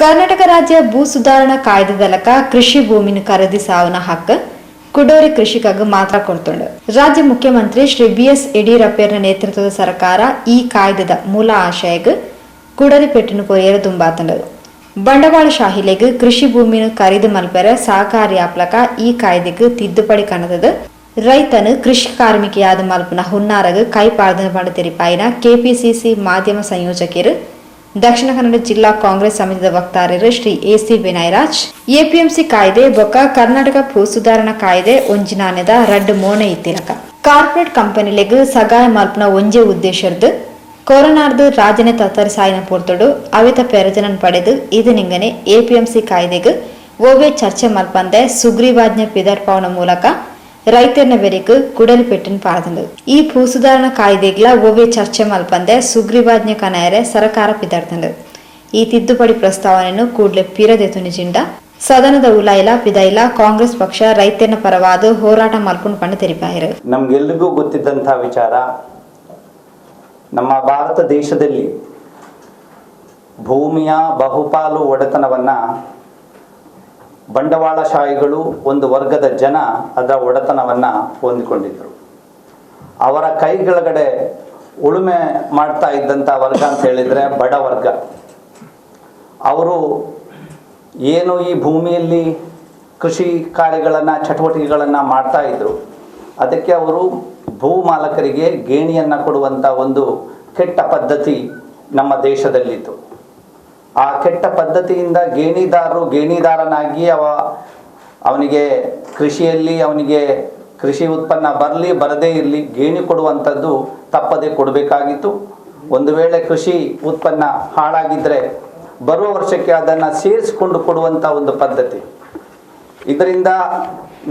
ಕರ್ನಾಟಕ ರಾಜ್ಯ ಭೂ ಸುಧಾರಣಾ ಕಾಯ್ದೆದಲಕ ಕೃಷಿ ಭೂಮಿನ ಖರೀದಿಸಾವನ ಹಕ್ಕು ಕುಡೋರಿ ಕೃಷಿಕಗ ಮಾತ್ರ ಕೊಡ್ತುಂಡು. ರಾಜ್ಯ ಮುಖ್ಯಮಂತ್ರಿ ಶ್ರೀ BS ಯಡಿಯೂರಪ್ಪರ ನೇತೃತ್ವದ ಸರ್ಕಾರ ಈ ಕಾಯ್ದೆದ ಮೂಲ ಆಶಯಗ ಕುಡರಿ ಪೆಟ್ಟಿನ ಕೊರಿಯರ ದುಂಬಾತಂಡದು. ಬಂಡವಾಳ ಶಾಹಿಲೆಗ್ ಕೃಷಿ ಭೂಮಿನ ಖರೀದಿ ಮಲ್ಪರ ಸಹಕಾರಿ ಆಪ್ಲಕ ಈ ಕಾಯ್ದೆಗ್ ತಿದ್ದುಪಡಿ ಕಣದದು. ರೈತನು ಕೃಷಿ ಕಾರ್ಮಿಕೆಯಾದ ಮಲ್ಪನ ಹುನ್ನಾರಗ ಕೈಪಾರ್ದ ಬಂಡ ತೆರಿಪಾಯಿನ KPCC ಮಾಧ್ಯಮ ಸಂಯೋಜಕರು ದಕ್ಷಿಣ ಕನ್ನಡ ಜಿಲ್ಲಾ ಕಾಂಗ್ರೆಸ್ ಸಮಿತಿಯ ವಕ್ತಾರರು ಶ್ರೀ AC ವಿನಯರಾಜ್ APMC ಕಾಯ್ದೆ ಬೊಕ್ಕ ಕರ್ನಾಟಕ ಭೂ ಸುಧಾರಣಾ ಕಾಯ್ದೆ ಒಂಜಿನಾನೆದ ರಡ್ಡು ಮೋನೆ ಇತ್ತಿನಕ ಕಾರ್ಪೊರೇಟ್ ಕಂಪನಿಲೆಗ್ ಸಗಾಯ ಮಲ್ಪನ ಒಂಜೆ ಉದ್ದೇಶರ್ದು ಕೊರೋನಾರ್ದು ರಾಜನೆ ತತ್ತರಿಸಾಯಿನ ಪೂರ್ತೊಡು ಅವಿತ ಪ್ರಯೋಜನ ಪಡೆದು ಇದನಿಂಗನೆ APMC ಕಾಯ್ದೆಗ್ ಓವೆ ಚರ್ಚೆ ಮಲ್ಪಂದೆ ಸುಗ್ರೀವಾಜ್ಞೆ ಪಿದರ್ಪವನ ಮೂಲಕ ರೈತರನ ಬೆರೆಗೆ ಕುಡಲಿ ಪೆಟ್ಟಿನ ಪಾರದಂಡು. ಈ ಭೂ ಸುಧಾರಣಾ ಕಾಯ್ದೆಗಳ ಓವೆ ಚರ್ಚೆ ಮಲ್ಪಂದೆ ಸುಗ್ರೀವಾಜ್ಞೆ ಕನಾಯರೆ ಸರ್ಕಾರ ಪಿದಾರ್ದಂಡು. ಈ ತಿದ್ದುಪಡಿ ಪ್ರಸ್ತಾವನೆಯನ್ನು ಕೂಡಲೇ ಪಿರದೆತುನಿಜಿಂಡ ಸದನದ ಉಲಾಯಿಲ ಪಿದೈಲ ಕಾಂಗ್ರೆಸ್ ಪಕ್ಷ ರೈತನ ಪರವಾದ ಹೋರಾಟ ಮಲ್ಪುಂಡು ಪಂಡ ತೆರಿಪಾಯಿರು. ನಮ್ಗೆಲ್ರಿಗೂ ಗೊತ್ತಿದ್ದಂತಹ ವಿಚಾರ, ನಮ್ಮ ಭಾರತ ದೇಶದಲ್ಲಿ ಭೂಮಿಯ ಬಹುಪಾಲು ಒಡೆತನವನ್ನ ಬಂಡವಾಳಶಾಹಿಗಳು ಒಂದು ವರ್ಗದ ಜನ ಅದರ ಒಡೆತನವನ್ನ ಹೊಂದಿಕೊಂಡಿದ್ರು. ಅವರ ಕೈಗಳಗಡೆ ಉಳುಮೆ ಮಾಡ್ತಾ ಇದ್ದಂಥ ವರ್ಗ ಅಂತ ಹೇಳಿದರೆ ಬಡ ವರ್ಗ. ಅವರು ಏನು ಈ ಭೂಮಿಯಲ್ಲಿ ಕೃಷಿ ಕಾರ್ಯಗಳನ್ನು ಚಟುವಟಿಕೆಗಳನ್ನು ಮಾಡ್ತಾ ಇದ್ರು, ಅದಕ್ಕೆ ಅವರು ಭೂ ಮಾಲಕರಿಗೆ ಗೇಣಿಯನ್ನು ಕೊಡುವಂಥ ಒಂದು ಕೆಟ್ಟ ಪದ್ಧತಿ ನಮ್ಮ ದೇಶದಲ್ಲಿತ್ತು. ಆ ಕೆಟ್ಟ ಪದ್ಧತಿಯಿಂದ ಗೇಣಿದಾರನಾಗಿ ಅವನಿಗೆ ಕೃಷಿಯಲ್ಲಿ ಅವನಿಗೆ ಕೃಷಿ ಉತ್ಪನ್ನ ಬರಲಿ ಬರದೇ ಇರಲಿ ಗೇಣಿ ಕೊಡುವಂಥದ್ದು ತಪ್ಪದೇ ಕೊಡಬೇಕಾಗಿತ್ತು. ಒಂದು ವೇಳೆ ಕೃಷಿ ಉತ್ಪನ್ನ ಹಾಳಾಗಿದ್ದರೆ ಬರುವ ವರ್ಷಕ್ಕೆ ಅದನ್ನು ಸೇರಿಸಿಕೊಂಡು ಕೊಡುವಂಥ ಒಂದು ಪದ್ಧತಿ. ಇದರಿಂದ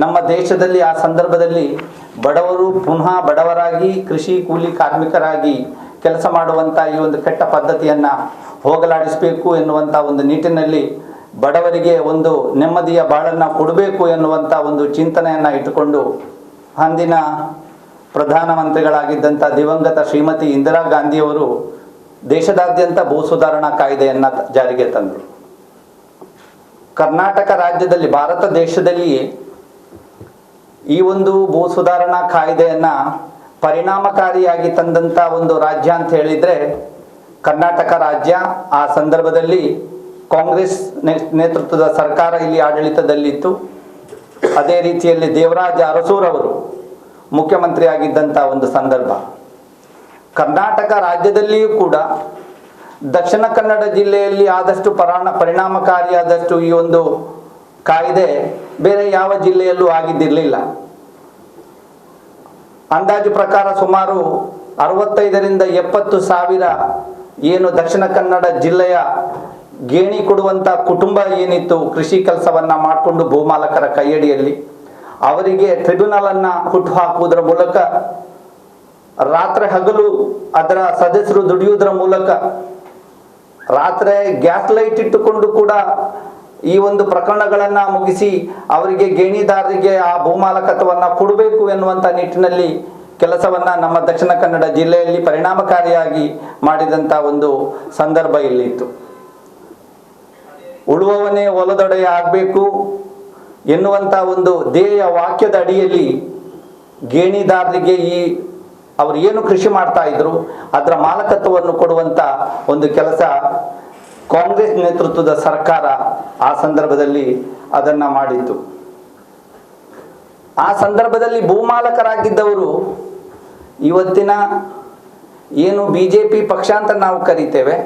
ನಮ್ಮ ದೇಶದಲ್ಲಿ ಆ ಸಂದರ್ಭದಲ್ಲಿ ಬಡವರು ಪುನಃ ಬಡವರಾಗಿ ಕೃಷಿ ಕೂಲಿ ಕಾರ್ಮಿಕರಾಗಿ ಕೆಲಸ ಮಾಡುವಂಥ ಈ ಒಂದು ಕೆಟ್ಟ ಪದ್ಧತಿಯನ್ನು ಹೋಗಲಾಡಿಸಬೇಕು ಎನ್ನುವಂಥ ಒಂದು ನಿಟ್ಟಿನಲ್ಲಿ ಬಡವರಿಗೆ ಒಂದು ನೆಮ್ಮದಿಯ ಬಾಳನ್ನು ಕೊಡಬೇಕು ಎನ್ನುವಂಥ ಒಂದು ಚಿಂತನೆಯನ್ನು ಇಟ್ಟುಕೊಂಡು ಅಂದಿನ ಪ್ರಧಾನಮಂತ್ರಿಗಳಾಗಿದ್ದಂಥ ದಿವಂಗತ ಶ್ರೀಮತಿ ಇಂದಿರಾ ಗಾಂಧಿಯವರು ದೇಶದಾದ್ಯಂತ ಭೂ ಸುಧಾರಣಾ ಕಾಯ್ದೆಯನ್ನು ಜಾರಿಗೆ ತಂದರು. ಕರ್ನಾಟಕ ರಾಜ್ಯದಲ್ಲಿ ಭಾರತ ದೇಶದಲ್ಲಿ ಈ ಒಂದು ಭೂ ಸುಧಾರಣಾ ಕಾಯ್ದೆಯನ್ನು ಪರಿಣಾಮಕಾರಿಯಾಗಿ ತಂದಂಥ ಒಂದು ರಾಜ್ಯ ಅಂತ ಹೇಳಿದರೆ ಕರ್ನಾಟಕ ರಾಜ್ಯ. ಆ ಸಂದರ್ಭದಲ್ಲಿ ಕಾಂಗ್ರೆಸ್ ನೇತೃತ್ವದ ಸರ್ಕಾರ ಇಲ್ಲಿ ಆಡಳಿತದಲ್ಲಿತ್ತು. ಅದೇ ರೀತಿಯಲ್ಲಿ ದೇವರಾಜ ಅರಸೂರವರು ಮುಖ್ಯಮಂತ್ರಿ ಆಗಿದ್ದಂಥ ಒಂದು ಸಂದರ್ಭ. ಕರ್ನಾಟಕ ರಾಜ್ಯದಲ್ಲಿಯೂ ಕೂಡ ದಕ್ಷಿಣ ಕನ್ನಡ ಜಿಲ್ಲೆಯಲ್ಲಿ ಆದಷ್ಟು ಪರಿಣಾಮಕಾರಿಯಾದಷ್ಟು ಈ ಒಂದು ಕಾಯ್ದೆ ಬೇರೆ ಯಾವ ಜಿಲ್ಲೆಯಲ್ಲೂ ಆಗಿದ್ದಿರಲಿಲ್ಲ. ಅಂದಾಜು ಪ್ರಕಾರ ಸುಮಾರು 65ರಿಂದ 70 ಸಾವಿರ ಏನು ದಕ್ಷಿಣ ಕನ್ನಡ ಜಿಲ್ಲೆಯ ಗೇಣಿ ಕೊಡುವಂಥ ಕುಟುಂಬ ಏನಿತ್ತು, ಕೃಷಿ ಕೆಲಸವನ್ನು ಮಾಡಿಕೊಂಡು ಭೂಮಾಲಕರ ಕೈಯಡಿಯಲ್ಲಿ ಅವರಿಗೆ ಟ್ರಿಬ್ಯುನಲನ್ನು ಹುಟ್ಟು ಹಾಕುವುದರ ಮೂಲಕ ರಾತ್ರಿ ಹಗಲು ಅದರ ಸದಸ್ಯರು ದುಡಿಯುವುದರ ಮೂಲಕ ರಾತ್ರಿ ಗ್ಯಾಸ್ ಲೈಟ್ ಇಟ್ಟುಕೊಂಡು ಕೂಡ ಈ ಒಂದು ಪ್ರಕರಣಗಳನ್ನು ಮುಗಿಸಿ ಅವರಿಗೆ ಗೇಣಿದಾರರಿಗೆ ಆ ಭೂಮಾಲಕತ್ವವನ್ನು ಕೊಡಬೇಕು ಎನ್ನುವಂಥ ನಿಟ್ಟಿನಲ್ಲಿ ಕೆಲಸವನ್ನು ನಮ್ಮ ದಕ್ಷಿಣ ಕನ್ನಡ ಜಿಲ್ಲೆಯಲ್ಲಿ ಪರಿಣಾಮಕಾರಿಯಾಗಿ ಮಾಡಿದಂಥ ಒಂದು ಸಂದರ್ಭ ಇಲ್ಲಿತ್ತು. ಉಳುವವನೇ ಹೊಲದೊಡೆಯ ಆಗಬೇಕು ಎನ್ನುವಂಥ ಒಂದು ಧ್ಯೇಯ ವಾಕ್ಯದ ಅಡಿಯಲ್ಲಿ ಗೇಣಿದಾರರಿಗೆ ಅವರು ಏನು ಕೃಷಿ ಮಾಡ್ತಾ ಇದ್ರು ಅದರ ಮಾಲಕತ್ವವನ್ನು ಕೊಡುವಂಥ ಒಂದು ಕೆಲಸ ಕಾಂಗ್ರೆಸ್ ನೇತೃತ್ವದ ಸರ್ಕಾರ ಆ ಸಂದರ್ಭದಲ್ಲಿ ಅದನ್ನು ಮಾಡಿತ್ತು. ಆ ಸಂದರ್ಭದಲ್ಲಿ ಭೂಮಾಲಕರಾಗಿದ್ದವರು ಇವತ್ತಿನ ಏನು BJP ಪಕ್ಷ ಅಂತ ನಾವು ಕರಿತೇವೆ,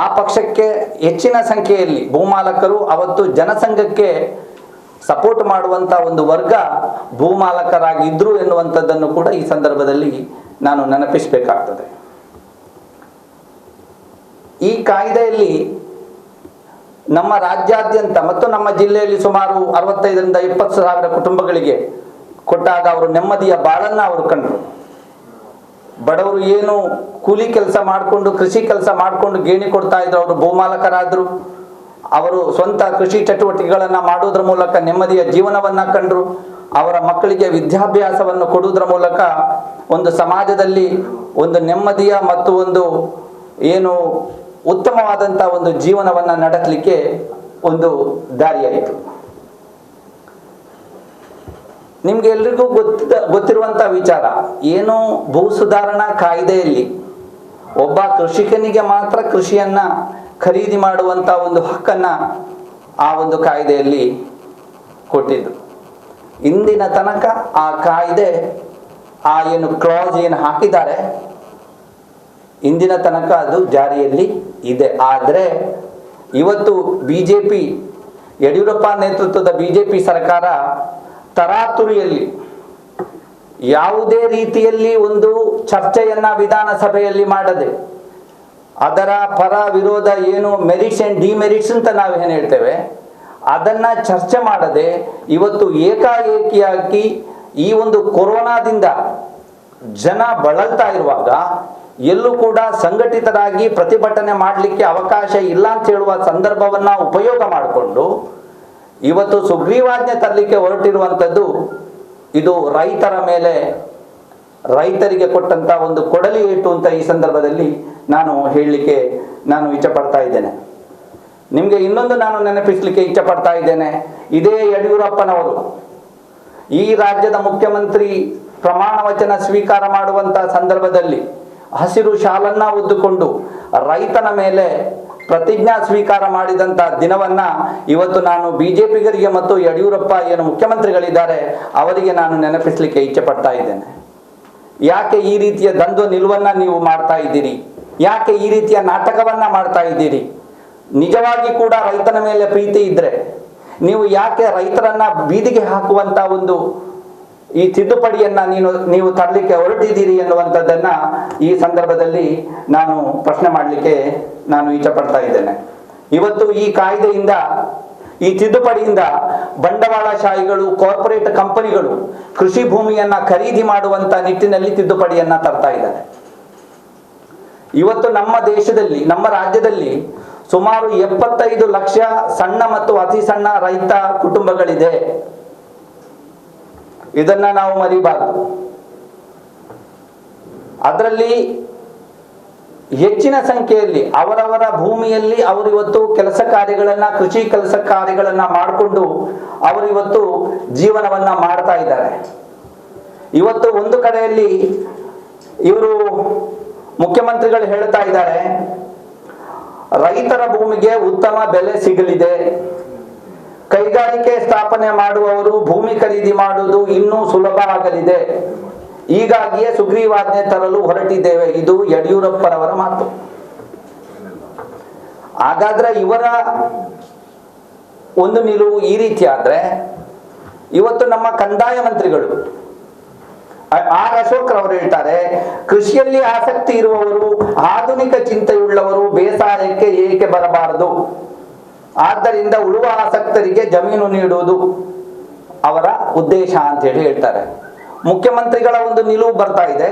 ಆ ಪಕ್ಷಕ್ಕೆ ಹೆಚ್ಚಿನ ಸಂಖ್ಯೆಯಲ್ಲಿ ಭೂಮಾಲಕರು ಅವತ್ತು ಜನಸಂಘಕ್ಕೆ ಸಪೋರ್ಟ್ ಮಾಡುವಂಥ ಒಂದು ವರ್ಗ ಭೂಮಾಲಕರಾಗಿದ್ದರು ಎನ್ನುವಂಥದ್ದನ್ನು ಕೂಡ ಈ ಸಂದರ್ಭದಲ್ಲಿ ನಾನು ನೆನಪಿಸಬೇಕಾಗ್ತದೆ. ಈ ಕಾಯ್ದೆಯಲ್ಲಿ ನಮ್ಮ ರಾಜ್ಯಾದ್ಯಂತ ಮತ್ತು ನಮ್ಮ ಜಿಲ್ಲೆಯಲ್ಲಿ ಸುಮಾರು 65ರಿಂದ 70 ಸಾವಿರ ಕುಟುಂಬಗಳಿಗೆ ಕೊಟ್ಟಾಗ ಅವರು ನೆಮ್ಮದಿಯ ಬಾಳನ್ನು ಅವರು ಕಂಡರು. ಬಡವರು ಏನು ಕೂಲಿ ಕೆಲಸ ಮಾಡಿಕೊಂಡು ಕೃಷಿ ಕೆಲಸ ಮಾಡಿಕೊಂಡು ಗೇಣಿ ಕೊಡ್ತಾ ಇದ್ರು, ಅವರು ಭೂಮಾಲಕರಾದರು. ಅವರು ಸ್ವಂತ ಕೃಷಿ ಚಟುವಟಿಕೆಗಳನ್ನು ಮಾಡುವುದರ ಮೂಲಕ ನೆಮ್ಮದಿಯ ಜೀವನವನ್ನು ಕಂಡರು. ಅವರ ಮಕ್ಕಳಿಗೆ ವಿದ್ಯಾಭ್ಯಾಸವನ್ನು ಕೊಡುವುದರ ಮೂಲಕ ಒಂದು ಸಮಾಜದಲ್ಲಿ ಒಂದು ನೆಮ್ಮದಿಯ ಮತ್ತು ಒಂದು ಏನು ಉತ್ತಮವಾದಂಥ ಒಂದು ಜೀವನವನ್ನು ನಡೆಸಲಿಕ್ಕೆ ಒಂದು ದಾರಿಯಾಯಿತು. ನಿಮ್ಗೆ ಎಲ್ರಿಗೂ ಗೊತ್ತಿರುವಂಥ ವಿಚಾರ ಏನು, ಭೂ ಸುಧಾರಣಾ ಕಾಯ್ದೆಯಲ್ಲಿ ಒಬ್ಬ ಕೃಷಿಕನಿಗೆ ಮಾತ್ರ ಕೃಷಿಯನ್ನ ಖರೀದಿ ಮಾಡುವಂಥ ಒಂದು ಹಕ್ಕನ್ನು ಆ ಒಂದು ಕಾಯ್ದೆಯಲ್ಲಿ ಕೊಟ್ಟಿದ್ದು. ಇಂದಿನ ತನಕ ಆ ಕಾಯ್ದೆ ಆ ಏನು ಕ್ಲಾಸ್ ಏನು ಹಾಕಿದ್ದಾರೆ ಇಂದಿನ ತನಕ ಅದು ಜಾರಿಯಲ್ಲಿ ಇದೆ. ಆದರೆ ಇವತ್ತು BJP ಯಡಿಯೂರಪ್ಪ ನೇತೃತ್ವದ BJP ಸರ್ಕಾರ ತರಾತುರಿಯಲ್ಲಿ ಯಾವುದೇ ರೀತಿಯಲ್ಲಿ ಒಂದು ಚರ್ಚೆಯನ್ನ ವಿಧಾನಸಭೆಯಲ್ಲಿ ಮಾಡದೆ, ಅದರ ಪರ ವಿರೋಧ ಏನು ಮೆರಿಟ್ಸ್ ಅಂಡ್ ಡಿಮೆರಿಟ್ಸ್ ಅಂತ ನಾವೇನು ಹೇಳ್ತೇವೆ ಅದನ್ನ ಚರ್ಚೆ ಮಾಡದೆ ಇವತ್ತು ಏಕಾಏಕಿಯಾಗಿ ಈ ಒಂದು ಕೊರೋನಾದಿಂದ ಜನ ಬಳಲ್ತಾ ಇರುವಾಗ ಎಲ್ಲೂ ಕೂಡ ಸಂಘಟಿತರಾಗಿ ಪ್ರತಿಭಟನೆ ಮಾಡಲಿಕ್ಕೆ ಅವಕಾಶ ಇಲ್ಲ ಅಂತ ಹೇಳುವ ಸಂದರ್ಭವನ್ನ ಉಪಯೋಗ ಮಾಡಿಕೊಂಡು ಇವತ್ತು ಸುಗ್ರೀವಾಜ್ಞೆ ತರಲಿಕ್ಕೆ ಹೊರಟಿರುವಂಥದ್ದು ಇದು ರೈತರ ಮೇಲೆ, ರೈತರಿಗೆ ಕೊಟ್ಟಂತ ಒಂದು ಕೊಡಲಿ ಏಟು ಅಂತ ಈ ಸಂದರ್ಭದಲ್ಲಿ ನಾನು ಹೇಳಲಿಕ್ಕೆ ಇಚ್ಛೆ ಪಡ್ತಾ ಇದ್ದೇನೆ. ನಿಮಗೆ ಇನ್ನೊಂದು ನಾನು ನೆನಪಿಸಲಿಕ್ಕೆ ಇಚ್ಛೆ ಪಡ್ತಾ ಇದ್ದೇನೆ. ಇದೇ ಯಡಿಯೂರಪ್ಪನವರು ಈ ರಾಜ್ಯದ ಮುಖ್ಯಮಂತ್ರಿ ಪ್ರಮಾಣ ವಚನ ಸ್ವೀಕಾರ ಮಾಡುವಂತ ಸಂದರ್ಭದಲ್ಲಿ ಹಸಿರು ಶಾಲನ್ನ ಹೊದ್ದುಕೊಂಡು ರೈತನ ಮೇಲೆ ಪ್ರತಿಜ್ಞಾ ಸ್ವೀಕಾರ ಮಾಡಿದಂತ ದಿನವನ್ನ ಇವತ್ತು ನಾನು BJPಗರಿಗೆ ಮತ್ತು ಯಡಿಯೂರಪ್ಪ ಏನು ಮುಖ್ಯಮಂತ್ರಿಗಳಿದ್ದಾರೆ ಅವರಿಗೆ ನಾನು ನೆನಪಿಸಲಿಕ್ಕೆ ಇಚ್ಛೆ ಪಡ್ತಾ ಇದ್ದೇನೆ. ಯಾಕೆ ಈ ರೀತಿಯ ದ್ವಂದ್ವ ನಿಲುವನ್ನ ನೀವು ಮಾಡ್ತಾ ಇದ್ದೀರಿ? ಯಾಕೆ ಈ ರೀತಿಯ ನಾಟಕವನ್ನ ಮಾಡ್ತಾ ಇದ್ದೀರಿ? ನಿಜವಾಗಿ ಕೂಡ ರೈತನ ಮೇಲೆ ಪ್ರೀತಿ ಇದ್ರೆ ನೀವು ಯಾಕೆ ರೈತರನ್ನ ಬೀದಿಗೆ ಹಾಕುವಂತ ಒಂದು ಈ ತಿದ್ದುಪಡಿಯನ್ನ ನೀವು ತರಲಿಕ್ಕೆ ಹೊರಟಿದ್ದೀರಿ ಎನ್ನುವಂಥದ್ದನ್ನ ಈ ಸಂದರ್ಭದಲ್ಲಿ ನಾನು ಪ್ರಶ್ನೆ ಮಾಡಲಿಕ್ಕೆ ಇಚ್ಛೆ ಪಡ್ತಾ ಇದ್ದೇನೆ. ಇವತ್ತು ಈ ಕಾಯ್ದೆಯಿಂದ, ಈ ತಿದ್ದುಪಡಿಯಿಂದ ಬಂಡವಾಳಶಾಹಿಗಳು, ಕಾರ್ಪೊರೇಟ್ ಕಂಪನಿಗಳು ಕೃಷಿ ಭೂಮಿಯನ್ನ ಖರೀದಿ ಮಾಡುವಂತ ನಿಟ್ಟಿನಲ್ಲಿ ತಿದ್ದುಪಡಿಯನ್ನ ತರ್ತಾ ಇದ್ದಾರೆ. ಇವತ್ತು ನಮ್ಮ ದೇಶದಲ್ಲಿ, ನಮ್ಮ ರಾಜ್ಯದಲ್ಲಿ ಸುಮಾರು 75 ಲಕ್ಷ ಸಣ್ಣ ಮತ್ತು ಅತಿ ಸಣ್ಣ ರೈತ ಕುಟುಂಬಗಳಿದೆ. ಇದನ್ನ ನಾವು ಮರಿಬಾರದು. ಅದರಲ್ಲಿ ಹೆಚ್ಚಿನ ಸಂಖ್ಯೆಯಲ್ಲಿ ಅವರವರ ಭೂಮಿಯಲ್ಲಿ ಅವರು ಇವತ್ತು ಕೆಲಸ ಕಾರ್ಯಗಳನ್ನ, ಕೃಷಿ ಕೆಲಸ ಕಾರ್ಯಗಳನ್ನ ಮಾಡಿಕೊಂಡು ಅವರು ಇವತ್ತು ಜೀವನವನ್ನ ಮಾಡ್ತಾ ಇದ್ದಾರೆ. ಇವತ್ತು ಒಂದು ಕಡೆಯಲ್ಲಿ ಇವರು ಮುಖ್ಯಮಂತ್ರಿಗಳು ಹೇಳ್ತಾ ಇದ್ದಾರೆ ರೈತರ ಭೂಮಿಗೆ ಉತ್ತಮ ಬೆಲೆ ಸಿಗಲಿದೆ, ಕೈಗಾರಿಕೆ ಸ್ಥಾಪನೆ ಮಾಡುವವರು ಭೂಮಿ ಖರೀದಿ ಮಾಡುವುದು ಇನ್ನೂ ಸುಲಭ ಆಗಲಿದೆ, ಹೀಗಾಗಿಯೇ ಸುಗ್ರೀವಾಜ್ಞೆ ತರಲು ಹೊರಟಿದ್ದೇವೆ. ಇದು ಯಡಿಯೂರಪ್ಪರವರ ಮಾತು. ಹಾಗಾದ್ರೆ ಇವರ ಒಂದು ನಿಲುವು ಈ ರೀತಿ ಆದ್ರೆ ಇವತ್ತು ನಮ್ಮ ಕಂದಾಯ ಮಂತ್ರಿಗಳು ಆರ್ ಅಶೋಕ್ ರವರು ಹೇಳ್ತಾರೆ, ಕೃಷಿಯಲ್ಲಿ ಆಸಕ್ತಿ ಇರುವವರು, ಆಧುನಿಕ ಚಿಂತೆಯುಳ್ಳವರು ಬೇಸಾಯಕ್ಕೆ ಏಕೆ ಬರಬಾರದು, ಆದ್ದರಿಂದ ಉಳುವ ಆಸಕ್ತರಿಗೆ ಜಮೀನು ನೀಡುವುದು ಅವರ ಉದ್ದೇಶ ಅಂತ ಹೇಳ್ತಾರೆ. ಮುಖ್ಯಮಂತ್ರಿಗಳ ಒಂದು ನಿಲುವು ಬರ್ತಾ ಇದೆ,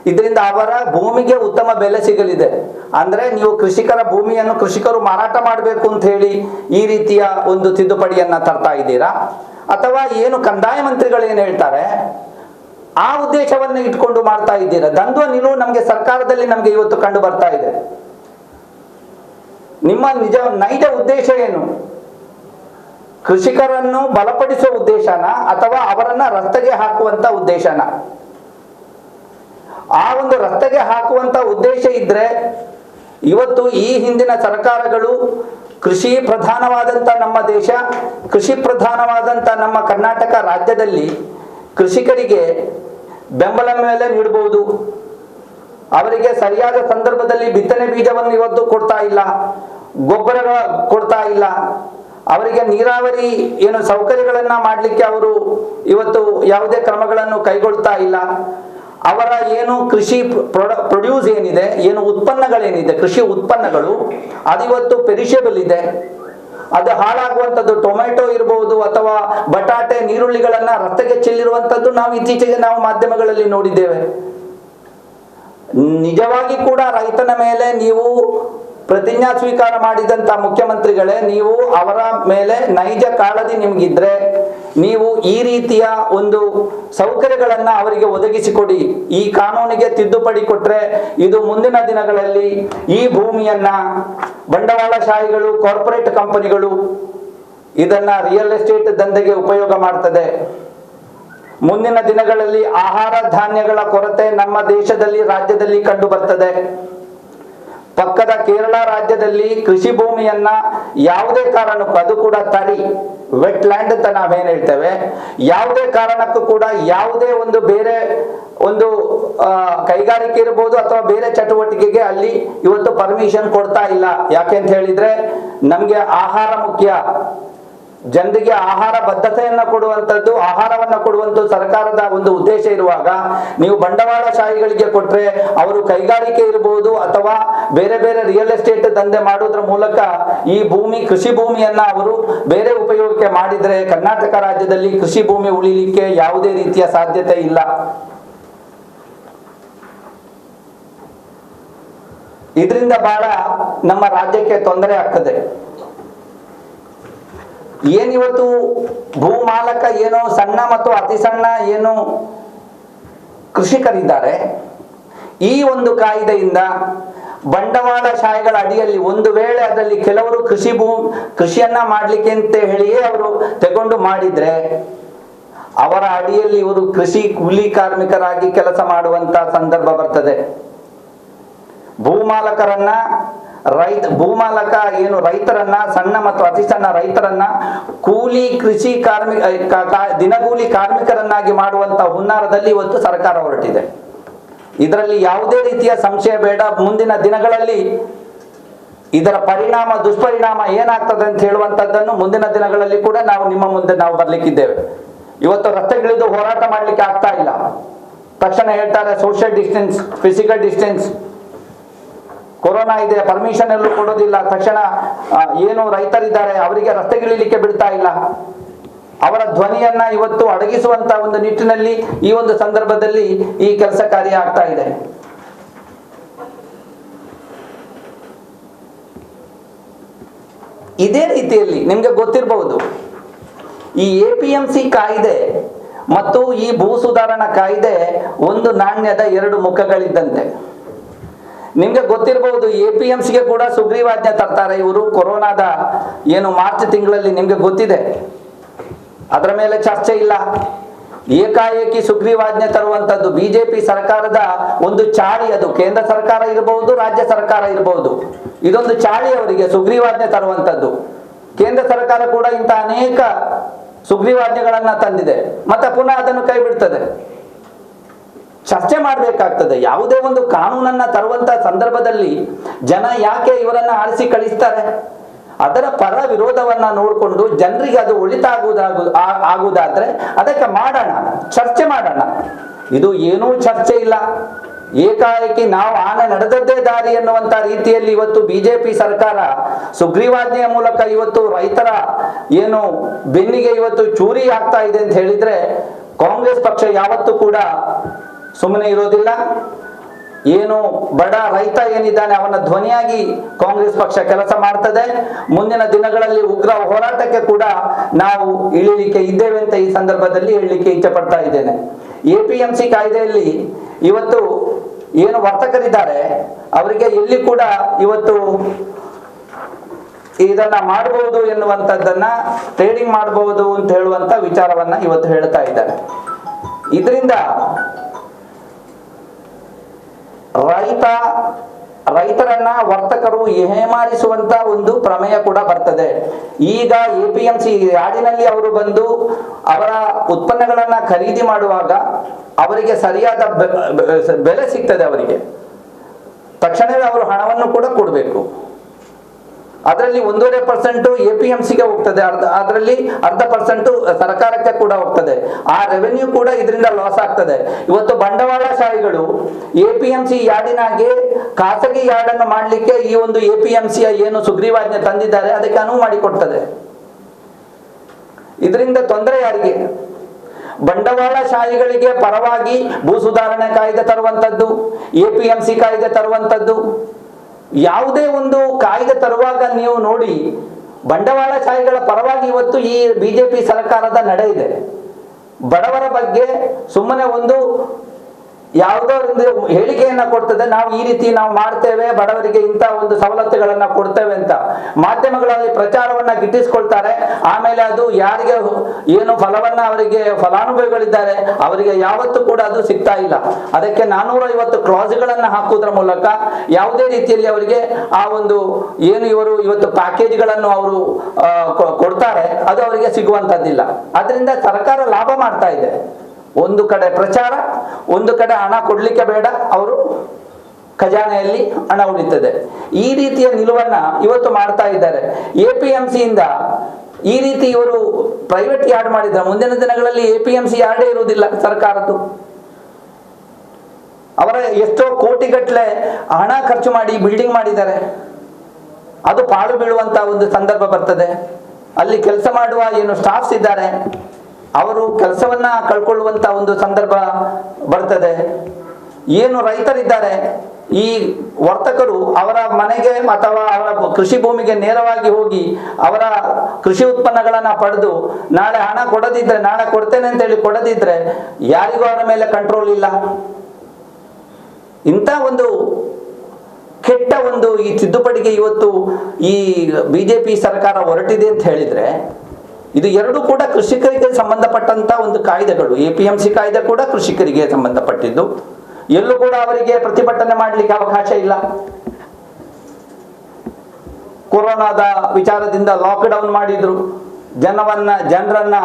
ಇದರಿಂದ ಅವರ ಭೂಮಿಗೆ ಉತ್ತಮ ಬೆಲೆ ಸಿಗಲಿದೆ. ಅಂದ್ರೆ ನೀವು ಕೃಷಿಕರ ಭೂಮಿಯನ್ನು ಕೃಷಿಕರು ಮಾರಾಟ ಮಾಡಬೇಕು ಅಂತ ಹೇಳಿ ಈ ರೀತಿಯ ಒಂದು ತಿದ್ದುಪಡಿಯನ್ನ ತರ್ತಾ ಇದ್ದೀರಾ, ಅಥವಾ ಏನು ಕಂದಾಯ ಮಂತ್ರಿಗಳು ಏನು ಹೇಳ್ತಾರೆ ಆ ಉದ್ದೇಶವನ್ನ ಇಟ್ಕೊಂಡು ಮಾಡ್ತಾ ಇದ್ದೀರಾ? ದ್ವಂದ್ವ ನಿಲುವು ನಮಗೆ ಸರ್ಕಾರದಲ್ಲಿ ನಮಗೆ ಇವತ್ತು ಕಂಡು ಬರ್ತಾ ಇದೆ. ನಿಮ್ಮ ನೈಜ ಉದ್ದೇಶ ಏನು? ಕೃಷಿಕರನ್ನು ಬಲಪಡಿಸುವ ಉದ್ದೇಶನ ಅಥವಾ ಅವರನ್ನ ರಸ್ತೆಗೆ ಹಾಕುವಂತ ಉದ್ದೇಶನ? ಆ ಒಂದು ರಸ್ತೆಗೆ ಹಾಕುವಂತ ಉದ್ದೇಶ ಇದ್ರೆ ಇವತ್ತು ಈ ಹಿಂದಿನ ಸರ್ಕಾರಗಳು ಕೃಷಿ ಪ್ರಧಾನವಾದಂತ ನಮ್ಮ ದೇಶ, ಕೃಷಿ ಪ್ರಧಾನವಾದಂತ ನಮ್ಮ ಕರ್ನಾಟಕ ರಾಜ್ಯದಲ್ಲಿ ಕೃಷಿಕರಿಗೆ ಬೆಂಬಲ ಮೇಲೆ ನೀಡಬಹುದು, ಅವರಿಗೆ ಸರಿಯಾದ ಸಂದರ್ಭದಲ್ಲಿ ಬಿತ್ತನೆ ಬೀಜವನ್ನು ಇವತ್ತು ಕೊಡ್ತಾ ಇಲ್ಲ, ಗೊಬ್ಬರ ಕೊಡ್ತಾ ಇಲ್ಲ, ಅವರಿಗೆ ನೀರಾವರಿ ಏನು ಸೌಕರ್ಯಗಳನ್ನ ಮಾಡಲಿಕ್ಕೆ ಅವರು ಇವತ್ತು ಯಾವುದೇ ಕ್ರಮಗಳನ್ನು ಕೈಗೊಳ್ತಾ ಇಲ್ಲ. ಅವರ ಏನು ಕೃಷಿ ಪ್ರೊಡ್ಯೂಸ್ ಏನಿದೆ, ಏನು ಉತ್ಪನ್ನಗಳೇನಿದೆ, ಕೃಷಿ ಉತ್ಪನ್ನಗಳು ಅದು ಇವತ್ತು ಪೆರಿಷೇಬಲ್ ಇದೆ, ಅದು ಹಾಳಾಗುವಂಥದ್ದು. ಟೊಮೆಟೊ ಇರಬಹುದು ಅಥವಾ ಬಟಾಟೆ, ನೀರುಳ್ಳಿಗಳನ್ನ ರಸ್ತೆಗೆ ಚೆಲ್ಲಿರುವಂಥದ್ದು ನಾವು ಇತ್ತೀಚೆಗೆ ಮಾಧ್ಯಮಗಳಲ್ಲಿ ನೋಡಿದ್ದೇವೆ. ನಿಜವಾಗಿ ಕೂಡ ರೈತನ ಮೇಲೆ ನೀವು ಪ್ರತಿಜ್ಞಾ ಸ್ವೀಕಾರ ಮಾಡಿದಂತ ಮುಖ್ಯಮಂತ್ರಿಗಳೇ, ನೀವು ಅವರ ಮೇಲೆ ನೈಜ ಕಾಳಜಿ ನಿಮ್ಗಿದ್ರೆ ನೀವು ಈ ರೀತಿಯ ಒಂದು ಸೌಕರ್ಯಗಳನ್ನ ಅವರಿಗೆ ಒದಗಿಸಿಕೊಡಿ. ಈ ಕಾನೂನಿಗೆ ತಿದ್ದುಪಡಿ ಕೊಟ್ರೆ ಇದು ಮುಂದಿನ ದಿನಗಳಲ್ಲಿ ಈ ಭೂಮಿಯನ್ನ ಬಂಡವಾಳಶಾಹಿಗಳು, ಕಾರ್ಪೊರೇಟ್ ಕಂಪನಿಗಳು ಇದನ್ನ ರಿಯಲ್ ಎಸ್ಟೇಟ್ ದಂಧೆಗೆ ಉಪಯೋಗ ಮಾಡ್ತದೆ. ಮುಂದಿನ ದಿನಗಳಲ್ಲಿ ಆಹಾರ ಧಾನ್ಯಗಳ ಕೊರತೆ ನಮ್ಮ ದೇಶದಲ್ಲಿ, ರಾಜ್ಯದಲ್ಲಿ ಕಂಡು ಬರ್ತದೆ. ಪಕ್ಕದ ಕೇರಳ ರಾಜ್ಯದಲ್ಲಿ ಕೃಷಿ ಭೂಮಿಯನ್ನ ಯಾವುದೇ ಕಾರಣಕ್ಕೂ, ಅದು ಕೂಡ ತರಿ ವೆಟ್ ಲ್ಯಾಂಡ್ ಅಂತ ನಾವೇನ್ ಹೇಳ್ತೇವೆ, ಯಾವುದೇ ಕಾರಣಕ್ಕೂ ಕೂಡ ಯಾವುದೇ ಒಂದು ಬೇರೆ ಒಂದು ಕೈಗಾರಿಕೆ ಇರಬಹುದು ಅಥವಾ ಬೇರೆ ಚಟುವಟಿಕೆಗೆ ಅಲ್ಲಿ ಇವತ್ತು ಪರ್ಮಿಷನ್ ಕೊಡ್ತಾ ಇಲ್ಲ. ಯಾಕೆಂತ ಹೇಳಿದ್ರೆ ನಮ್ಗೆ ಆಹಾರ ಮುಖ್ಯ, ಜನರಿಗೆ ಆಹಾರ ಬದ್ಧತೆಯನ್ನ ಕೊಡುವಂಥದ್ದು, ಆಹಾರವನ್ನ ಕೊಡುವಂಥದ್ದು ಸರ್ಕಾರದ ಒಂದು ಉದ್ದೇಶ ಇರುವಾಗ ನೀವು ಬಂಡವಾಳಶಾಹಿಗಳಿಗೆ ಕೊಟ್ರೆ ಅವರು ಕೈಗಾರಿಕೆ ಇರಬಹುದು ಅಥವಾ ಬೇರೆ ಬೇರೆ ರಿಯಲ್ ಎಸ್ಟೇಟ್ ದಂಧೆ ಮಾಡೋದ್ರ ಮೂಲಕ ಈ ಭೂಮಿ, ಕೃಷಿ ಭೂಮಿಯನ್ನ ಅವರು ಬೇರೆ ಉಪಯೋಗಕ್ಕೆ ಮಾಡಿದ್ರೆ ಕರ್ನಾಟಕ ರಾಜ್ಯದಲ್ಲಿ ಕೃಷಿ ಭೂಮಿ ಉಳಿಲಿಕ್ಕೆ ಯಾವುದೇ ರೀತಿಯ ಸಾಧ್ಯತೆ ಇಲ್ಲ. ಇದರಿಂದ ಬಹಳ ನಮ್ಮ ರಾಜ್ಯಕ್ಕೆ ತೊಂದರೆ ಆಗ್ತದೆ. ಏನಿವತ್ತು ಭೂಮಾಲಕ ಏನೋ ಸಣ್ಣ ಮತ್ತು ಅತಿ ಸಣ್ಣ ಏನು ಕೃಷಿಕರಿದ್ದಾರೆ, ಈ ಒಂದು ಕಾಯ್ದೆಯಿಂದ ಬಂಡವಾಳಶಾಹಿಗಳ ಅಡಿಯಲ್ಲಿ ಒಂದು ವೇಳೆ ಅದರಲ್ಲಿ ಕೆಲವರು ಕೃಷಿಯನ್ನ ಮಾಡ್ಲಿಕ್ಕೆ ಅಂತ ಹೇಳಿಯೇ ಅವರು ತಗೊಂಡು ಮಾಡಿದ್ರೆ ಅವರ ಅಡಿಯಲ್ಲಿ ಇವರು ಕೃಷಿ ಕೂಲಿ ಕಾರ್ಮಿಕರಾಗಿ ಕೆಲಸ ಮಾಡುವಂತ ಸಂದರ್ಭ ಬರ್ತದೆ. ಭೂಮಾಲಕ ಏನು ರೈತರನ್ನ, ಸಣ್ಣ ಮತ್ತು ಅತಿ ಸಣ್ಣ ರೈತರನ್ನ ಕೂಲಿ ಕೃಷಿ ದಿನಗೂಲಿ ಕಾರ್ಮಿಕರನ್ನಾಗಿ ಮಾಡುವಂತ ಹುನ್ನಾರದಲ್ಲಿ ಇವತ್ತು ಸರ್ಕಾರ ಹೊರಟಿದೆ. ಇದರಲ್ಲಿ ಯಾವುದೇ ರೀತಿಯ ಸಂಶಯ ಬೇಡ. ಮುಂದಿನ ದಿನಗಳಲ್ಲಿ ಇದರ ದುಷ್ಪರಿಣಾಮ ಏನಾಗ್ತದೆ ಅಂತ ಹೇಳುವಂತದ್ದನ್ನು ಮುಂದಿನ ದಿನಗಳಲ್ಲಿ ಕೂಡ ನಾವು ನಿಮ್ಮ ಮುಂದೆ ನಾವು ಬರ್ಲಿಕ್ಕಿದ್ದೇವೆ. ಇವತ್ತು ರಸ್ತೆಗಿಳಿದು ಹೋರಾಟ ಮಾಡ್ಲಿಕ್ಕೆ ಆಗ್ತಾ ಇಲ್ಲ. ತಕ್ಷಣ ಹೇಳ್ತಾರೆ social distance, physical distance, corona ಇದೆ, ಪರ್ಮಿಷನ್ ಎಲ್ಲೂ ಕೊಡೋದಿಲ್ಲ. ತಕ್ಷಣ ಏನು ರೈತರಿದ್ದಾರೆ ಅವರಿಗೆ ರಸ್ತೆಗಿಳಿಲಿಕ್ಕೆ ಬಿಡ್ತಾ ಇಲ್ಲ. ಅವರ ಧ್ವನಿಯನ್ನ ಇವತ್ತು ಅಡಗಿಸುವಂತ ಒಂದು ನಿಟ್ಟಿನಲ್ಲಿ ಈ ಒಂದು ಸಂದರ್ಭದಲ್ಲಿ ಈ ಕೆಲಸ ಕಾರ್ಯ ಆಗ್ತಾ ಇದೆ. ಇದೇ ರೀತಿಯಲ್ಲಿ ನಿಮ್ಗೆ ಗೊತ್ತಿರಬಹುದು, ಈ APMC ಕಾಯ್ದೆ ಮತ್ತು ಈ ಭೂ ಸುಧಾರಣಾ ಕಾಯ್ದೆ ಒಂದು ನಾಣ್ಯದ ಎರಡು ಮುಖಗಳಿದ್ದಂತೆ. ನಿಮ್ಗೆ ಗೊತ್ತಿರಬಹುದು, APMCಗೆ ಕೂಡ ಸುಗ್ರೀವಾಜ್ಞೆ ತರ್ತಾರೆ ಇವರು ಕೊರೋನಾದ ಏನು ಮಾರ್ಚ್ ತಿಂಗಳಲ್ಲಿ, ನಿಮ್ಗೆ ಗೊತ್ತಿದೆ. ಅದರ ಮೇಲೆ ಚರ್ಚೆ ಇಲ್ಲ. ಏಕಾಏಕಿ ಸುಗ್ರೀವಾಜ್ಞೆ ತರುವಂತದ್ದು ಬಿಜೆಪಿ ಸರ್ಕಾರದ ಒಂದು ಚಾಳಿ. ಅದು ಕೇಂದ್ರ ಸರ್ಕಾರ ಇರಬಹುದು, ರಾಜ್ಯ ಸರ್ಕಾರ ಇರಬಹುದು, ಇದೊಂದು ಚಾಳಿ ಅವರಿಗೆ ಸುಗ್ರೀವಾಜ್ಞೆ ತರುವಂತದ್ದು. ಕೇಂದ್ರ ಸರ್ಕಾರ ಕೂಡ ಇಂಥ ಅನೇಕ ಸುಗ್ರೀವಾಜ್ಞೆಗಳನ್ನ ತಂದಿದೆ, ಮತ್ತೆ ಪುನಃ ಅದನ್ನು ಕೈ ಬಿಡ್ತದೆ. ಚರ್ಚೆ ಮಾಡಬೇಕಾಗ್ತದೆ. ಯಾವುದೇ ಒಂದು ಕಾನೂನನ್ನ ತರುವಂತ ಸಂದರ್ಭದಲ್ಲಿ ಜನ ಯಾಕೆ ಇವರನ್ನ ಆರಿಸಿ ಕಳಿಸ್ತಾರೆ, ಅದರ ಪರ ವಿರೋಧವನ್ನ ನೋಡಿಕೊಂಡು ಜನರಿಗೆ ಅದು ಆಗುವುದಾದ್ರೆ ಅದಕ್ಕೆ ಮಾಡೋಣ, ಚರ್ಚೆ ಮಾಡೋಣ. ಇದು ಏನೂ ಚರ್ಚೆ ಇಲ್ಲ. ಏಕಾಏಕಿ ನಾವು ಆನೆ ನಡೆದದ್ದೇ ದಾರಿ ಎನ್ನುವಂತ ರೀತಿಯಲ್ಲಿ ಇವತ್ತು ಬಿಜೆಪಿ ಸರ್ಕಾರ ಸುಗ್ರೀವಾಜ್ಞೆಯ ಮೂಲಕ ಇವತ್ತು ರೈತರ ಏನು ಬೆನ್ನಿಗೆ ಇವತ್ತು ಚೂರಿ ಆಗ್ತಾ ಇದೆ ಅಂತ ಹೇಳಿದ್ರೆ ಕಾಂಗ್ರೆಸ್ ಪಕ್ಷ ಯಾವತ್ತೂ ಕೂಡ ಸುಮ್ಮನೆ ಇರೋದಿಲ್ಲ. ಏನು ಬಡ ರೈತ ಏನಿದ್ದಾನೆ ಅವನ ಧ್ವನಿಯಾಗಿ ಕಾಂಗ್ರೆಸ್ ಪಕ್ಷ ಕೆಲಸ ಮಾಡ್ತದೆ. ಮುಂದಿನ ದಿನಗಳಲ್ಲಿ ಉಗ್ರ ಹೋರಾಟಕ್ಕೆ ಕೂಡ ನಾವು ಇಳಿಲಿಕ್ಕೆ ಇದ್ದೇವೆ ಅಂತ ಈ ಸಂದರ್ಭದಲ್ಲಿ ಹೇಳಲಿಕ್ಕೆ ಇಚ್ಛೆ ಪಡ್ತಾ ಇದ್ದೇನೆ. APMC ಕಾಯ್ದೆಯಲ್ಲಿ ಇವತ್ತು ಏನು ವರ್ತಕರಿದ್ದಾರೆ ಅವರಿಗೆ ಎಲ್ಲಿ ಕೂಡ ಇವತ್ತು ಇದನ್ನ ಮಾಡಬಹುದು ಎನ್ನುವಂಥದ್ದನ್ನ, ಟ್ರೇಡಿಂಗ್ ಮಾಡಬಹುದು ಅಂತ ಹೇಳುವಂತ ವಿಚಾರವನ್ನ ಇವತ್ತು ಹೇಳ್ತಾ ಇದ್ದಾರೆ. ಇದರಿಂದ ರೈತರನ್ನ ವರ್ತಕರು ಹೇಮಾರಿಸುವಂತ ಒಂದು ಪ್ರಮೇಯ ಕೂಡ ಬರ್ತದೆ. ಈಗ APMC ಯಾರ್ಡಿನಲ್ಲಿ ಅವರು ಬಂದು ಅವರ ಉತ್ಪನ್ನಗಳನ್ನ ಖರೀದಿ ಮಾಡುವಾಗ ಅವರಿಗೆ ಸರಿಯಾದ ಬೆಲೆ ಸಿಗ್ತದೆ. ಅವರಿಗೆ ತಕ್ಷಣವೇ ಅವರು ಹಣವನ್ನು ಕೂಡ ಕೊಡಬೇಕು. ಅದರಲ್ಲಿ 1.5% APMCಗೆ ಹೋಗ್ತದೆ, ಅದರಲ್ಲಿ 0.5% ಸರ್ಕಾರಕ್ಕೆ ಕೂಡ ಹೋಗ್ತದೆ. ಆ ರೆವೆನ್ಯೂ ಕೂಡ ಇದರಿಂದ ಲಾಸ್ ಆಗ್ತದೆ. ಇವತ್ತು ಬಂಡವಾಳಶಾಹಿಗಳು APMC ಯಾರ್ಡಿನಾಗೆ ಖಾಸಗಿ ಯಾರ್ಡನ್ನು ಮಾಡಲಿಕ್ಕೆ ಈ ಒಂದು APMCಯ ಏನು ಸುಗ್ರೀವಾಜ್ಞೆ ತಂದಿದ್ದಾರೆ ಅದಕ್ಕೆ ಅನುವು ಮಾಡಿಕೊಡ್ತದೆ. ಇದರಿಂದ ತೊಂದರೆ ಯಾರಿಗೆ? ಬಂಡವಾಳಶಾಹಿಗಳಿಗೆ ಪರವಾಗಿ ಭೂ ಸುಧಾರಣೆ ಕಾಯ್ದೆ ತರುವಂತದ್ದು, APMC ಕಾಯ್ದೆ ತರುವಂತದ್ದು. ಯಾವುದೇ ಒಂದು ಕಾಯ್ದೆ ತರುವಾಗ ನೀವು ನೋಡಿ, ಬಂಡವಾಳಶಾಹಿಗಳ ಪರವಾಗಿ ಇವತ್ತು ಈ ಬಿಜೆಪಿ ಸರ್ಕಾರದ ನಡೆ ಇದೆ. ಬಡವರ ಬಗ್ಗೆ ಸುಮ್ಮನೆ ಒಂದು ಯಾವುದೋ ಒಂದು ಹೇಳಿಕೆಯನ್ನ ಕೊಡ್ತದೆ, ನಾವು ಈ ರೀತಿ ನಾವು ಮಾಡ್ತೇವೆ, ಬಡವರಿಗೆ ಇಂಥ ಒಂದು ಸವಲತ್ತುಗಳನ್ನ ಕೊಡ್ತೇವೆ ಅಂತ ಮಾಧ್ಯಮಗಳಲ್ಲಿ ಪ್ರಚಾರವನ್ನ ಗಿಟ್ಟಿಸ್ಕೊಳ್ತಾರೆ. ಆಮೇಲೆ ಅದು ಯಾರಿಗೆ ಏನು ಫಲವನ್ನ ಅವರಿಗೆ ಫಲಾನುಭವಿಗಳಿದ್ದಾರೆ ಅವರಿಗೆ ಯಾವತ್ತೂ ಕೂಡ ಅದು ಸಿಗ್ತಾ ಇಲ್ಲ. ಅದಕ್ಕೆ 450 ಕ್ಲಾಸ್ಗಳನ್ನ ಹಾಕುವುದರ ಮೂಲಕ ಯಾವುದೇ ರೀತಿಯಲ್ಲಿ ಅವರಿಗೆ ಆ ಒಂದು ಏನು ಇವರು ಇವತ್ತು ಪ್ಯಾಕೇಜ್ಗಳನ್ನು ಅವರು ಕೊಡ್ತಾರೆ ಅದು ಅವರಿಗೆ ಸಿಗುವಂತದ್ದಿಲ್ಲ. ಅದರಿಂದ ಸರ್ಕಾರ ಲಾಭ ಮಾಡ್ತಾ ಇದೆ. ಒಂದು ಕಡೆ ಪ್ರಚಾರ, ಒಂದು ಕಡೆ ಹಣ ಕೊಡ್ಲಿಕ್ಕೆ ಬೇಡ, ಅವರು ಖಜಾನೆಯಲ್ಲಿ ಹಣ ಉಳಿತದೆ. ಈ ರೀತಿಯ ನಿಲುವನ್ನ ಇವತ್ತು ಮಾಡ್ತಾ ಇದ್ದಾರೆ. APMC ಇಂದ ಈ ರೀತಿ ಇವರು ಪ್ರೈವೇಟ್ ಯಾರ್ಡ್ ಮಾಡಿದ್ದಾರೆ. ಮುಂದಿನ ದಿನಗಳಲ್ಲಿ APMC ಯಾರ್ಡೇ ಇರುವುದಿಲ್ಲ ಸರ್ಕಾರದ್ದು. ಅವರ ಎಷ್ಟೋ ಕೋಟಿಗಟ್ಟಲೆ ಹಣ ಖರ್ಚು ಮಾಡಿ ಬಿಲ್ಡಿಂಗ್ ಮಾಡಿದ್ದಾರೆ, ಅದು ಪಾಳು ಬೀಳುವಂತ ಒಂದು ಸಂದರ್ಭ ಬರ್ತದೆ. ಅಲ್ಲಿ ಕೆಲಸ ಮಾಡುವ ಏನು ಸ್ಟಾಫ್ಸ್ ಇದ್ದಾರೆ ಅವರು ಕೆಲಸವನ್ನ ಕಳ್ಕೊಳ್ಳುವಂತ ಒಂದು ಸಂದರ್ಭ ಬರ್ತದೆ. ಏನು ರೈತರಿದ್ದಾರೆ, ಈ ವರ್ತಕರು ಅವರ ಮನೆಗೆ ಅಥವಾ ಅವರ ಕೃಷಿ ಭೂಮಿಗೆ ನೇರವಾಗಿ ಹೋಗಿ ಅವರ ಕೃಷಿ ಉತ್ಪನ್ನಗಳನ್ನ ಪಡೆದು ನಾಳೆ ಹಣ ಕೊಡದಿದ್ರೆ, ನಾಳೆ ಕೊಡ್ತೇನೆ ಅಂತ ಹೇಳಿ ಕೊಡದಿದ್ರೆ ಯಾರಿಗೂ ಅವರ ಮೇಲೆ ಕಂಟ್ರೋಲ್ ಇಲ್ಲ. ಇಂಥ ಒಂದು ಕೆಟ್ಟ ಒಂದು ಈ ತಿದ್ದುಪಡಿಗೆ ಇವತ್ತು ಈ ಬಿಜೆಪಿ ಸರ್ಕಾರ ಹೊರಟಿದೆ ಅಂತ ಹೇಳಿದ್ರೆ, ಇದು ಎರಡು ಕೂಡ ಕೃಷಿಕರಿಗೆ ಸಂಬಂಧಪಟ್ಟಂತ ಒಂದು ಕಾಯ್ದೆಗಳು. APMC ಕಾಯ್ದೆ ಕೂಡ ಕೃಷಿಕರಿಗೆ ಸಂಬಂಧಪಟ್ಟಿದ್ದು. ಎಲ್ಲೂ ಕೂಡ ಅವರಿಗೆ ಪ್ರತಿಭಟನೆ ಮಾಡಲಿಕ್ಕೆ ಅವಕಾಶ ಇಲ್ಲ. ಕೊರೋನಾದ ವಿಚಾರದಿಂದ ಲಾಕ್ ಡೌನ್ ಮಾಡಿದ್ರು, ಜನರನ್ನ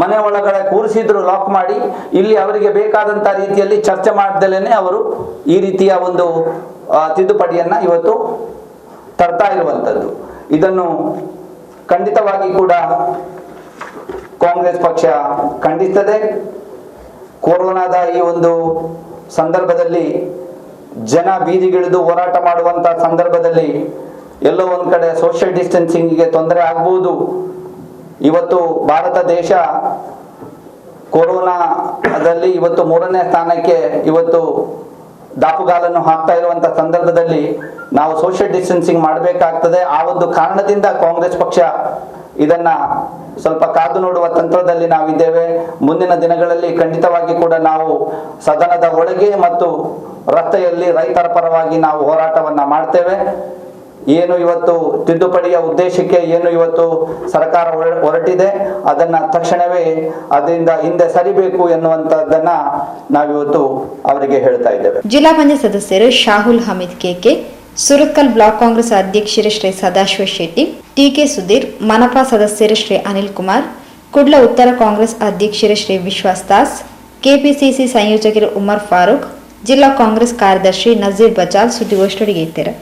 ಮನೆ ಒಳಗಡೆ ಕೂರಿಸಿದ್ರು ಲಾಕ್ ಮಾಡಿ. ಇಲ್ಲಿ ಅವರಿಗೆ ಬೇಕಾದಂತ ರೀತಿಯಲ್ಲಿ ಚರ್ಚೆ ಮಾಡ್ದಲೇನೆ ಅವರು ಈ ರೀತಿಯ ಒಂದು ತಿದ್ದುಪಡಿಯನ್ನ ಇವತ್ತು ತರ್ತಾ ಇರುವಂತದ್ದು. ಇದನ್ನು ಖಂಡಿತವಾಗಿ ಕೂಡ ಕಾಂಗ್ರೆಸ್ ಪಕ್ಷ ಖಂಡಿಸ್ತದೆ. ಕೊರೋನಾದ ಈ ಒಂದು ಸಂದರ್ಭದಲ್ಲಿ ಜನ ಬೀದಿಗಿಳಿದು ಹೋರಾಟ ಮಾಡುವಂತ ಸಂದರ್ಭದಲ್ಲಿ ಎಲ್ಲೋ ಒಂದ್ ಕಡೆ ಸೋಷಿಯಲ್ ಡಿಸ್ಟೆನ್ಸಿಂಗ್ಗೆ ತೊಂದರೆ ಆಗ್ಬಹುದು. ಇವತ್ತು ಭಾರತ ದೇಶ ಕೊರೋನಾದಲ್ಲಿ ಇವತ್ತು 3ನೇ ಸ್ಥಾನಕ್ಕೆ ಇವತ್ತು ದಾಪುಗಾಲನ್ನು ಹಾಕ್ತಾ ಇರುವಂತ ಸಂದರ್ಭದಲ್ಲಿ ನಾವು ಸೋಷಿಯಲ್ ಡಿಸ್ಟೆನ್ಸಿಂಗ್ ಮಾಡಬೇಕಾಗ್ತದೆ. ಆ ಒಂದು ಕಾರಣದಿಂದ ಕಾಂಗ್ರೆಸ್ ಪಕ್ಷ ಇದನ್ನ ಸ್ವಲ್ಪ ಕಾದು ನೋಡುವ ತಂತ್ರದಲ್ಲಿ ನಾವಿದ್ದೇವೆ. ಮುಂದಿನ ದಿನಗಳಲ್ಲಿ ಖಂಡಿತವಾಗಿ ಕೂಡ ನಾವು ಸದನದ ಒಳಗೆ ಮತ್ತು ರಸ್ತೆಯಲ್ಲಿ ರೈತರ ಪರವಾಗಿ ನಾವು ಹೋರಾಟವನ್ನ ಮಾಡ್ತೇವೆ. ಏನು ಇವತ್ತು ತಿದ್ದುಪಡಿಯ ಉದ್ದೇಶಕ್ಕೆ ಏನು ಇವತ್ತು ಸರ್ಕಾರ ಹೊರಟಿದೆ ಅದನ್ನ ತಕ್ಷಣವೇ ಅದರಿಂದ ಹಿಂದೆ ಸರಿಬೇಕು ಎನ್ನುವಂತದ್ದನ್ನ ನಾವಿವತ್ತು ಅವರಿಗೆ ಹೇಳ್ತಾ ಇದ್ದೇವೆ. ಜಿಲ್ಲಾ ಪಂಚಾಯತ್ ಸದಸ್ಯರು ಶಾಹುಲ್ ಹಮೀದ್ ಕೆಕೆ, ಸುರತ್ಕಲ್ ಬ್ಲಾಕ್ ಕಾಂಗ್ರೆಸ್ ಅಧ್ಯಕ್ಷರು ಶ್ರೀ ಸದಾಶಿವ ಶೆಟ್ಟಿ, TK ಸುಧೀರ್, ಮನಪಾ ಸದಸ್ಯರು ಶ್ರೀ ಅನಿಲ್ ಕುಮಾರ್, ಕುಡ್ಲ ಉತ್ತರ ಕಾಂಗ್ರೆಸ್ ಅಧ್ಯಕ್ಷರು ಶ್ರೀ ವಿಶ್ವಾಸ್ ದಾಸ್, KPCC ಸಂಯೋಜಕರು ಉಮರ್ ಫಾರೂಕ್, ಜಿಲ್ಲಾ ಕಾಂಗ್ರೆಸ್ ಕಾರ್ಯದರ್ಶಿ ನಜೀರ್ ಬಜಾಲ್ ಸುದ್ದಿಗೋಷ್ಠಿಗೆ ಇದ್ದಾರೆ.